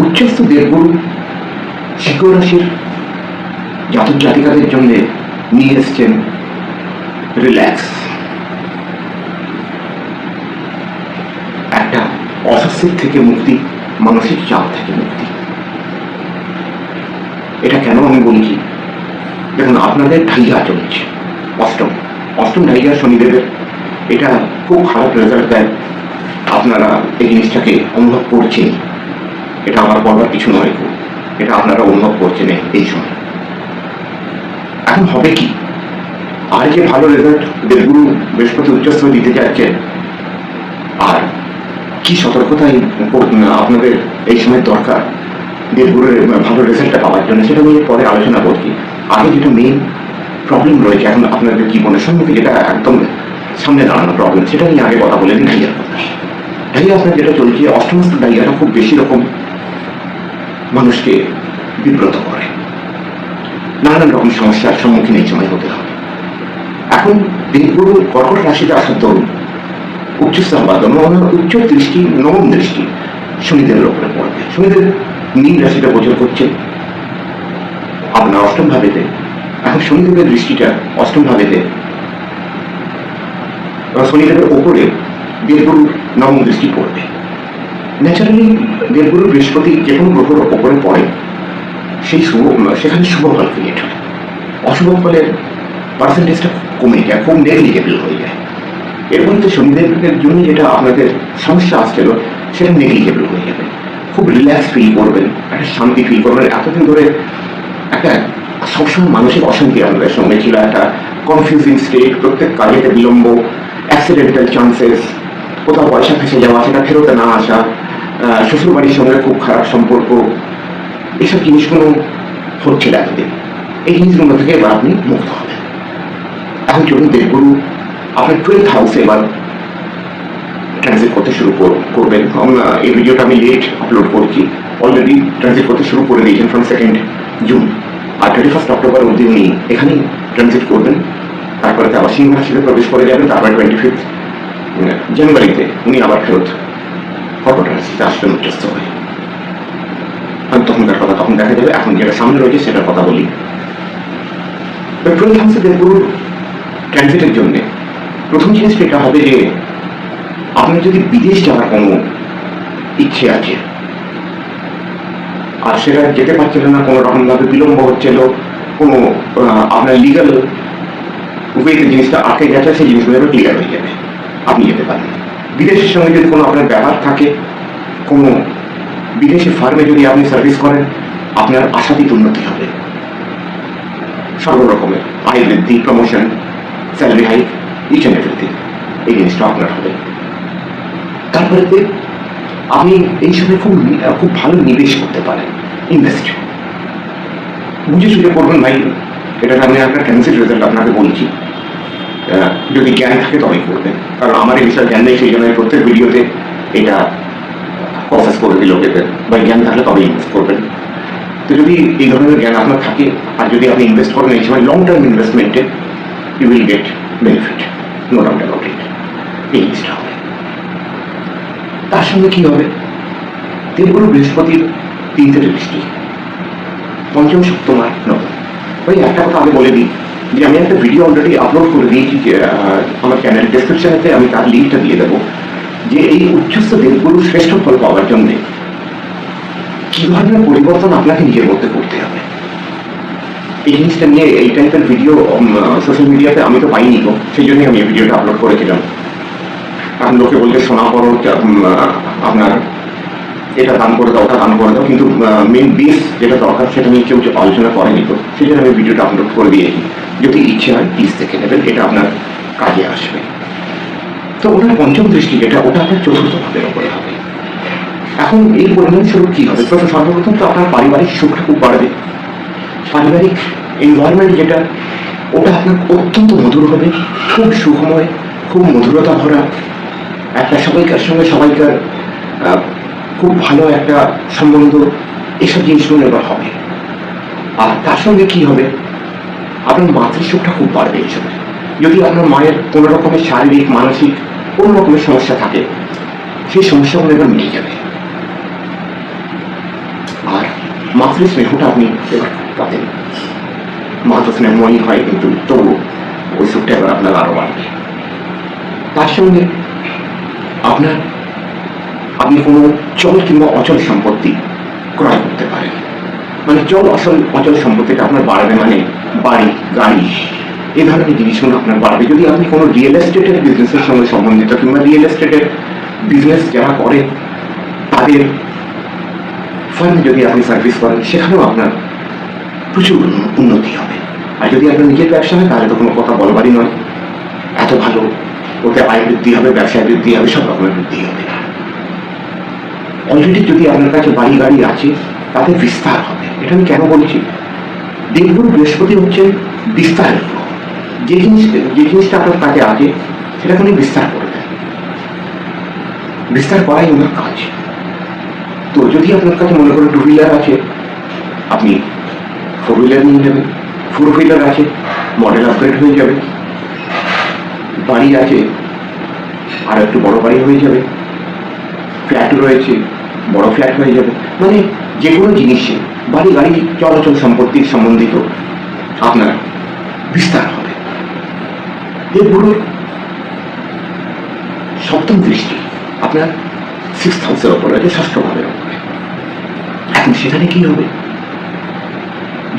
উচ্চস্থ দেবগুরু সিংহ রাশির জাতক জাতিকাদের জন্য নিয়ে এসছেন রিল্যাক্স, একটা অস্বস্তির থেকে মুক্তি, মানসিক চাপ থেকে মুক্তি। এটা কেন আমি বলছি, দেখুন আপনাদের ঢাইয়া চলছে অষ্টম ঢাইয়া শনিদেবের, এটা খুব খারাপ রেজাল্ট দেয়। আপনারা এই জিনিসটাকে অনুভব করছেন, এটা আমার বলার কিছু নয়, এটা আপনারা অনুভব করছেন এই সময়। এখন হবে কি, আর যে ভালো রেজাল্ট দেবগুরু বৃহস্পতি উচ্চস্থ দিতে যাচ্ছেন, আর কি সতর্কতাই আপনাদের এই সময় দরকার দেবগুরুর ভালো রেজাল্টটা পাওয়ার জন্য, সেটা নিয়ে পরে আলোচনা করছি। আগে যেটা মেইন প্রবলেম রয়েছে এখন আপনাদের জীবনের সম্মুখে, যেটা একদম সামনে দাঁড়ানো প্রবলেম, সেটা নিয়ে আগে কথা বলে নিই। ঢাইয়া আপনার যেটা চলছে, অষ্টমস্ত ঢাইয়াটা খুব বেশি রকম মানুষকে বিব্রত করে, নানান রকম সমস্যার সম্মুখীন এই সময় হতে হবে। এখন দেবগুরু কর্কট রাশিতে আসার দরুন উচ্চ দৃষ্টি, নবম দৃষ্টি শনিদেবের উপরে পড়বে। শনিদেব মীন রাশিটা গোচর করছে আপনার অষ্টম ভাবেতে। এখন শনিদেবের দৃষ্টিটা অষ্টম ভাবেতে, শনিদেবের ওপরে দেবগুরু নবম দৃষ্টি পড়বে। ন্যাচারালি দেবগুরু বৃহস্পতি যে কোনো গ্রহের ওপরে পড়ে, সেখানে শুভ ফল ক্রিয়েট হয়, অশুভ ফলের পার্সেন্টেজটা কমে যায়, খুব নেগলিজেবল হয়ে যায়। এর মধ্যে শনিদেবের জন্য যেটা আপনাদের সমস্যা আসছিল, সেটা নেগলিজেবল হয়ে যাবে। খুব রিল্যাক্স ফিল করবেন, একটা শান্তি ফিল করবেন। এতদিন ধরে একটা সবসময় মানসিক অশান্তি আমাদের সঙ্গে ছিল, একটা কনফিউজিং স্টেট, প্রত্যেক কাজেতে বিলম্ব, অ্যাক্সিডেন্টাল চান্সেস, কোথাও পয়সা ফেসে যাওয়া, সেটা ফেরত না আসা, শ্বশুরবাড়ির সঙ্গে খুব খারাপ সম্পর্ক, এইসব জিনিসগুলো হচ্ছিল এতদিন। এই জিনিসগুলো থেকে এবার আপনি মুক্ত হবেন। এখন চলুন দেবগুরু আপনার 12th হাউসে এবার ট্রানজিট করতে শুরু করবেন। এই ভিডিওটা আমি লেট আপলোড করছি, অলরেডি ট্রানজিট করতে শুরু করে দিয়েছেন from 2nd June, R 21 October অবধি উনি এখানেই ট্রানজিট করবেন। তারপরে আবার সিংহ রাশিতে প্রবেশ করে যাবেন, তারপরে 25 জানুয়ারিতে উনি আবার ফেরত কর্কট রাশিতে আসবেন উচ্চস্থ হয়ে। আর তখনকার কথা তখন দেখা যাবে। এখন যেটা সামনে রয়েছে সেটার কথা বলি। 12th হাউসে দেবগুরুর ট্রানজিটের জন্য প্রথম জিনিসটা এটা হবে যে আপনার যদি বিদেশ যাওয়ার কোনো ইচ্ছে আছে আর সেটা যেতে পারছিল না, কোনো রকম ভাবে বিলম্ব হচ্ছিল, কোনো আপনার লিগাল ওয়েতে জিনিসটা আটকে গেছে, সেই জিনিসগুলো ক্লিয়ার হয়ে যাবে, আপনি যেতে পারেন। বিদেশের সঙ্গে যদি কোনো আপনার ব্যাপার থাকে, কোনো বিদেশি ফার্মে যদি আপনি সার্ভিস করেন, আপনার আশাতীত উন্নতি হবে, সর্বরকমের আয় বৃদ্ধি, promotion, salary hike, each and everything, এই জিনিসটা আপনার হবে। তারপরে আপনি এই সময় খুব ভালো নিবেশ করতে পারেন, ইনভেস্ট বুঝে সুঝে করবেন ভাই। এটা আমি একটা ট্রানজিট রেজাল্ট আপনাকে বলছি, যদি জ্ঞান থাকে তবেই করবেন, কারণ আমার এই বিষয়ে জ্ঞান নেই, সেই জন্য প্রত্যেক ভিডিওতে এটা প্রসেস করে দিল লোকেদের, বা জ্ঞান থাকলে তবেই ইনভেস্ট করবেন। তো যদি এই ধরনের জ্ঞান আপনার থাকে আর যদি আপনি ইনভেস্ট করেন এই সময় লং টার্ম ইনভেস্টমেন্টে, you will get benefit, no doubt about it. এই জিনিসটা হবে। তার সঙ্গে কি হবে, দেবগুরু বৃহস্পতির 3টে দৃষ্টি, পঞ্চম, সপ্তম আর নবম। ওই একটা কথা আমি বলে দিই যে আমি একটা ভিডিও অলরেডি আপলোড করে দিয়েছি, যে আমার চ্যানেল ডেসক্রিপশনেতে আমি তার লিঙ্কটা দিয়ে দেবো, যে এই উচ্চস্থ দেবগুরু শ্রেষ্ঠ ফল পাওয়ার জন্য কি ধরনের পরিবর্তন আপনাকে নিজের মধ্যে করতে হবে। এই জিনিসটা নিয়ে এই টাইপের ভিডিও সোশ্যাল মিডিয়াতে আমি তো পাইনি, তো সেই জন্যই আমি এই ভিডিওটা আপলোড করেছিলাম। এখন লোকে বলতে শোনা পড়ো আপনার এটা দান করে দাও, ওটা দান করে দাও, কিন্তু মেন বেস যেটা দরকার সেটা নিয়ে কেউ আলোচনা করেনি, তো সেই জন্য আমি ভিডিওটা আপলোড করে দিয়েছি। যদি ইচ্ছে হয় প্লিজ দেখে নেবেন, এটা আপনার কাজে আসবে। তো ওটার পঞ্চম দৃষ্টি যেটা, ওটা আপনার চতুর্থ ভাবের উপরে হবে। এখন এই পরিমাণ স্বরূপ কি হবে, সর্বপ্রথম তো আপনার পারিবারিক সুখটা খুব বাড়বে। পারিবারিক এনভায়রনমেন্ট যেটা, ওটা আপনার অত্যন্ত মধুর হবে, খুব সুখময়, খুব মধুরতা ভরা, একটা সবাইকার সঙ্গে সবাইকার খুব ভালো একটা সম্বন্ধ, এসব জিনিসগুলো এবার হবে। আর তার সঙ্গে কি হবে, আপনার মাতৃসুখটা খুব বাড়বে এই সময়। যদি আপনার মায়ের কোনো রকমের শারীরিক, মানসিক কোনো রকমের সমস্যা থাকে, সেই সমস্যাগুলো এবার মিটে যাবে। মাতৃ স্নেহটা আপনি এবার পাবেন। মা তো স্নেহময়ী হয়, কিন্তু তবু ওই সুখটা এবার আপনার আরো বাড়বে। তার সঙ্গে আপনি কোনো চল কিংবা অচল সম্পত্তি ক্রয় করতে পারেন। মানে চল অচল সম্পত্তিটা আপনার বাড়বে, মানে বাড়ি, গাড়ি, এই ধরনের জিনিসগুলো আপনার বাড়বে। যদি আপনি কোনো রিয়েল এস্টেটের বিজনেসের সঙ্গে সম্বন্ধিত কিংবা রিয়েল এস্টেটের বিজনেস যারা করে তাদের ফার্মে যদি আপনি সার্ভিস করেন, সেখানেও আপনার প্রচুর উন্নতি হবে। আর যদি আপনার নিজের ব্যবসা হয় তাহলে তো কোনো কথা বলবারই নয়, এত ভালো, ওতে আয় বৃদ্ধি হবে, ব্যবসায় বৃদ্ধি হবে, সব রকমের বৃদ্ধি হবে। অলরেডি যদি আপনার কাছে বাড়ি গাড়ি আছে, তাদের বিস্তার হবে। এটা আমি কেন বলছি, দেবগুরু বৃহস্পতি হচ্ছে বিস্তার। যে জিনিসটা আপনার কাছে আছে সেটাকে উনি বিস্তার করে দেন, বিস্তার করাই ওনার কাজ। তো যদি আপনার কাছে মনে করেন 2 হুইলার আছে, আপনি 4 হুইলার নিয়ে যাবেন। 4 হুইলার আছে, মডেল আপগ্রেড হয়ে যাবে। বাড়ি আছে, আর একটু বড় বাড়ি হয়ে যাবে। ফ্ল্যাট রয়েছে, বড় ফ্ল্যাট হয়ে যাবে। মানে যে কোনো জিনিসে বাড়ি গাড়ি চলাচল সম্পত্তির সম্বন্ধিত আপনার বিস্তার হবে। দেবগুরুর সপ্তম দৃষ্টি আপনার 6th হাউসের ওপর আছে, 6ষ্ঠ ভাবের ওপরে। এখন সেখানে কি হবে,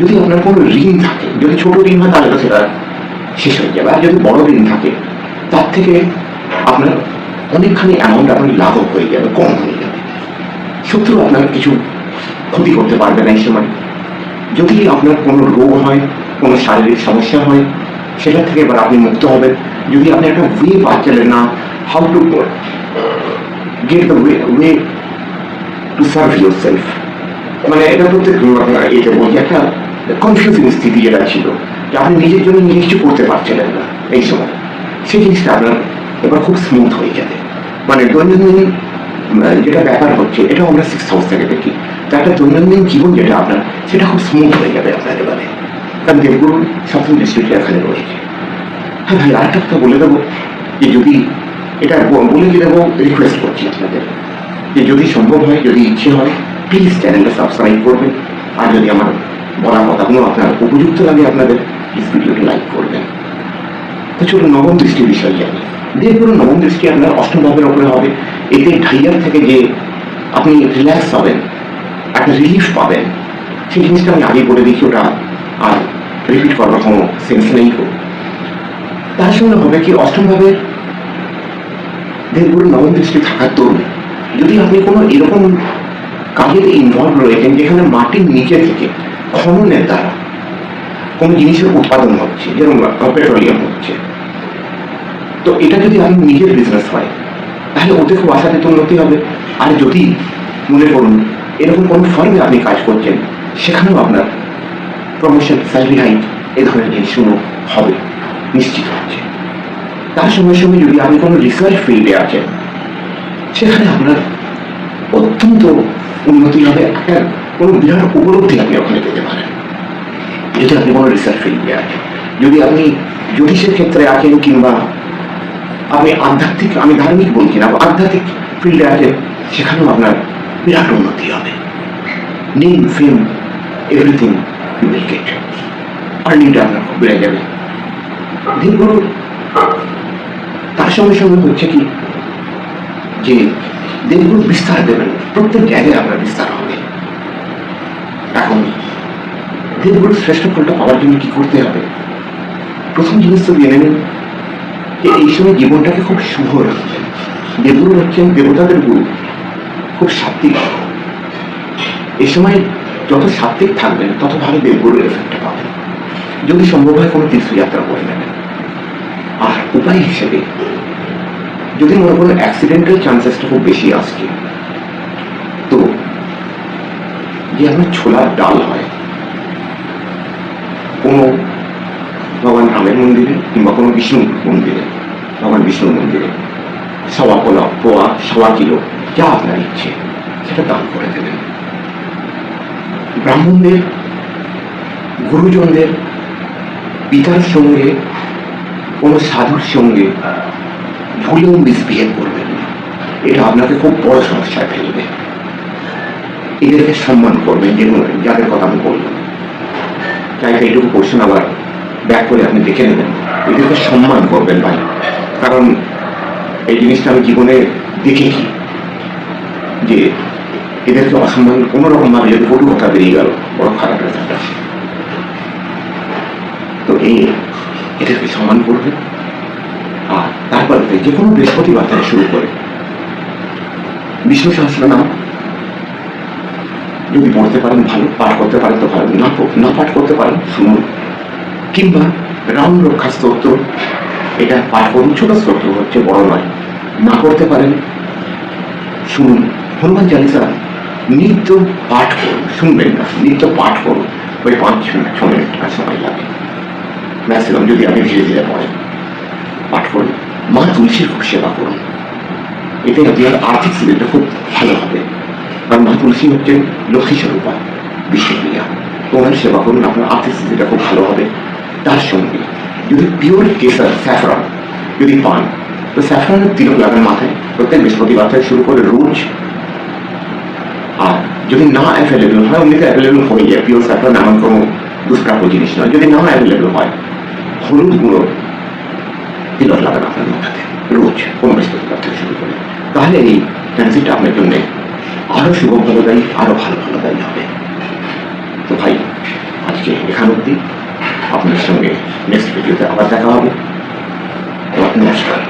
যদি আপনার কোনো ঋণ থাকে, যদি ছোট ঋণ হয় তাহলে তো সেটা শেষ হয়ে যাবে। আর যদি বড় ঋণ থাকে তার থেকে আপনার অনেকখানি অ্যামাউন্ট আপনার লাঘব হয়ে যাবে, কম হয়ে যাবে। শত্রু আপনার কিছু ক্ষতি করতে পারবে না এই সময়। যদি আপনার কোনো রোগ হয়, কোনো শারীরিক সমস্যা হয়, সেটা থেকে এবার আপনি মুক্ত হবেন। যদি আপনি একটা ওয়ে পাচ্ছিলেন না, how to get the way to serve your self, মানে এটা প্রত্যেক এটা বলছি, একটা কনফিউজিং স্থিতি যেটা ছিল, যে আপনি নিজের জন্য নিজে কিছু করতে পারছিলেন না এই সময়, সেই জিনিসটা আপনার এবার খুব স্মুথ হয়ে যাবে। মানে দৈনন্দিন যেটা ব্যাপার হচ্ছে, এটাও আমরা 6th হাউস থেকে দেখি, তো একটা দৈনন্দিন জীবন যেটা আপনার, সেটা খুব স্মুথ হয়ে যাবে আপনার এবারে, কারণ দেবগুরুর সপ্তম দৃষ্টিটা এখানে রয়েছে। হ্যাঁ ভাই, আরেকটা কথা বলে দেবো, যে যদি এটা বলে দিয়ে দেবো, রিকোয়েস্ট করছি আপনাদের, যে যদি সম্ভব হয়, যদি ইচ্ছে হয়, প্লিজ চ্যানেলটা সাবস্ক্রাইব করবেন। আর যদি আমার বলা কথাগুলো আপনার উপযুক্ত লাগে আপনাদের, প্লিজ ভিডিওটি লাইক করবেন। তো চলুন নবম দৃষ্টি বিষয় জানি। দেবগুরু নবম দৃষ্টি আপনার 8ম ভাবের ওপরে হবে। এতে ঢাইয়ার থেকে যে আপনি রিল্যাক্স হবেন, একটা রিলিফ পাবেন, সেই জিনিসটা আমি আগে বলে দিচ্ছি, ওটা আর রিপিট করার কোনো সেন্স নেই। তার সঙ্গে হবে কি, 8ম ভাবের দেবগুরু নবম দৃষ্টি থাকার দরুন যদি আপনি কোনো এরকম কাজের ইনভলভ রয়েছেন যেখানে মাটির নিচে থেকে খননের দ্বারা কোনো জিনিসের উৎপাদন হচ্ছে, যেরকম পেট্রোলিয়াম হচ্ছে, তো এটা যদি আপনি নিজের বিজনেস হয় তাহলে ওতে খুব আশাতীত উন্নতি হবে। আর যদি মনে করুন এরকম কোনো ফার্মে আপনি কাজ করছেন, সেখানেও আপনার প্রমোশন, স্যালারি হাইক, এই ধরনের জিনিসগুলো হবে, নিশ্চিত হচ্ছে। তার সঙ্গে সঙ্গে যদি আপনি কোনো রিসার্চ ফিল্ডে আছেন, সেখানে আপনার অত্যন্ত উন্নতি হবে, একটা কোনো বিরাট উপলব্ধি আপনি ওখানে পেতে পারেন যদি আপনি কোনো রিসার্চ ফিল্ডে আছেন। যদি আপনি জ্যোতিষের ক্ষেত্রে আছেন, কিংবা আপনি আধ্যাত্মিক, আমি ধার্মিক বলছি না, আধ্যাত্মিক ফিল্ডে আছেন, সেখানেও আপনার বিরাট উন্নতি হবে। Name, fame, everything you will get, আর্নিংটা আপনার খুব বেড়ে যাবে। দেবগুরু তার সঙ্গে সঙ্গে হচ্ছে কি, যে দেবগুরু বিস্তার দেবেন, প্রত্যেক জায়গায় আপনার বিস্তার হবে। এখন দেবগুরুর শ্রেষ্ঠ ফলটা পাওয়ার জন্য কি করতে হবে, প্রথম জিনিস তো জেনে নিন যে এই সময় জীবনটাকে খুব শুভ রাখবেন। দেবগুরু হচ্ছেন দেবতাদের গুরু, খুব সাত্বিক। এই সময় যত সাত্বিক থাকবেন তত ভালো দেবগুরুর এফেক্টটা পাবেন। যদি সম্ভব হয় কোনো তীর্থযাত্রা করে নেবেন। আর উপায় হিসেবে যদি মনে করেন অ্যাক্সিডেন্টাল চান্সেসটা খুব বেশি আসছে, তো যে আপনার ছোলার ডাল হয় কোনো ভগবান রামের মন্দিরে কিংবা কোনো বিষ্ণু মন্দিরে, ভগবান বিষ্ণুর মন্দিরে 1.25 কিলো যা আপনার ইচ্ছে সেটা দান করে দেবেন। ব্রাহ্মণদের, গুরুজনদের, পিতার সঙ্গে, কোনো সাধুর সঙ্গে ভুলেও মিসবিহেভ করবেন না, এটা আপনাকে খুব বড় সমস্যায় ফেলবে। এদেরকে সম্মান করবেন, যেগুলো যাদের কথা আমি বললাম। চাইতে এইটুকু কোশ্চেন আবার ব্যাক করে আপনি দেখে নেবেন। এদেরকে সম্মান করবেন ভাই, কারণ এই জিনিসটা আমি জীবনে দেখেছি যে এদেরকে অসম্মান কোনো রকম ভাবে যদি কটু কথা বেরিয়ে গেল, বড় খারাপ রেজাল্ট আসে। তো এদেরকে সম্মান করবে। আর তারপরে যে কোনো বৃহস্পতিবার থেকে শুরু করে বিষ্ণু সহস্রনাম যদি পড়তে পারেন ভালো, পাঠ করতে পারেন তো ভালো, না পাঠ করতে পারেন শুনুন, কিংবা রাম রক্ষা স্তোত্র, এটা পাঠ করুন। ছোট স্তোত্র হচ্ছে, বড় নয়। না করতে পারেন শুনুন। হনুমান চালিসা নিত্য পাঠ করুন, শুনবেন না, নিত্য পাঠ করুন। ওই 5-6 মিনিট সময় লাগে ম্যাক্সিমাম, যদি আপনি ধীরে ধীরে পড়েন। পাঠ করুন। মা তুলসীর খুব সেবা করুন, এতে আপনার আর্থিক স্থিতিটা খুব ভালো হবে। কারণ মা তুলসী হচ্ছে লক্ষ্মী স্বরূপা, বিষ্ণুপ্রিয়া। ওনার সেবা করুন, আপনার আর্থিক স্থিতিটা খুব ভালো হবে। তার সঙ্গে যদি পিওর কেসার স্যাফরন যদি পান, তো স্যাফরনের তিলক লাগান মাথায় প্রত্যেক বৃহস্পতিবার থেকে শুরু করে রোজ। আর যদি না অ্যাভেলেবল হয়, অমনিতে অ্যাভেলেবল হয়ে যায়, পিওর স্যাফরন এমন কোনো দুষ্প্রাপ্য জিনিস নয়। যদি না অ্যাভেলেবল হয়, হলুদ গুঁড়ো তিলক লাগান আপনার মাথাতে রোজ, কোনো বৃহস্পতিবার থেকে শুরু করে। তাহলে এই ট্রানজিটটা আপনার জন্য আরো শুভ ফলদায়ী, আরো ভালো ফলদায়ী হবে। তো ভাই, আজকে এখান অব্দি। আপনার সঙ্গে নেক্সট ভিডিওতে আবার দেখা হবে। নমস্কার।